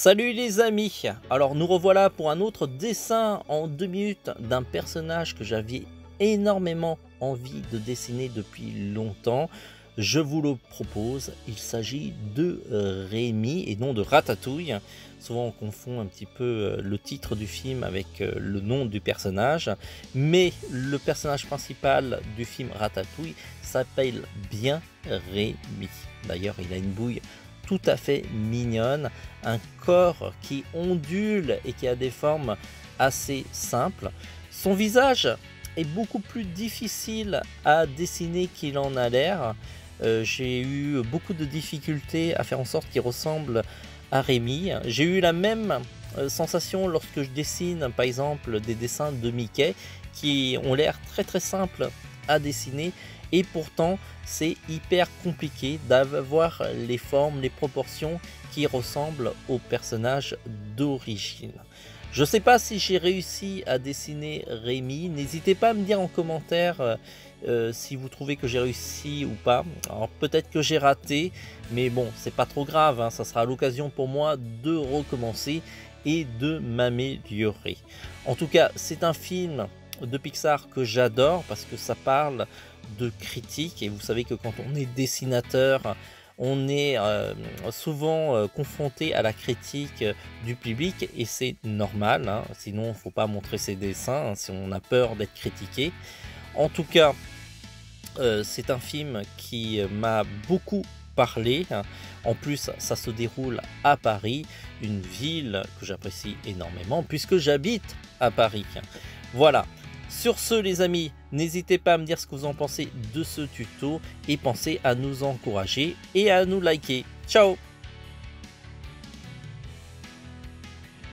Salut les amis, alors nous revoilà pour un autre dessin en 2 minutes d'un personnage que j'avais énormément envie de dessiner depuis longtemps. Je vous le propose, il s'agit de Rémi et non de Ratatouille. Souvent on confond un petit peu le titre du film avec le nom du personnage, mais le personnage principal du film Ratatouille s'appelle bien Rémi. D'ailleurs il a une bouille tout à fait mignonne, un corps qui ondule et qui a des formes assez simples. Son visage est beaucoup plus difficile à dessiner qu'il en a l'air. J'ai eu beaucoup de difficultés à faire en sorte qu'il ressemble à Rémi. J'ai eu la même sensation lorsque je dessine par exemple des dessins de Mickey qui ont l'air très simples à dessiner, et pourtant c'est hyper compliqué d'avoir les formes, les proportions qui ressemblent au personnage d'origine. Je sais pas si j'ai réussi à dessiner Rémi, n'hésitez pas à me dire en commentaire si vous trouvez que j'ai réussi ou pas. Alors peut-être que j'ai raté, mais bon, c'est pas trop grave, hein, ça sera l'occasion pour moi de recommencer et de m'améliorer. En tout cas, c'est un film de Pixar que j'adore parce que ça parle de critique, et vous savez que quand on est dessinateur, on est souvent confronté à la critique du public, et c'est normal, hein, sinon il ne faut pas montrer ses dessins, hein, si on a peur d'être critiqué. En tout cas, c'est un film qui m'a beaucoup parlé. En plus, ça se déroule à Paris, une ville que j'apprécie énormément puisque j'habite à Paris. Voilà. Sur ce les amis, n'hésitez pas à me dire ce que vous en pensez de ce tuto et pensez à nous encourager et à nous liker. Ciao!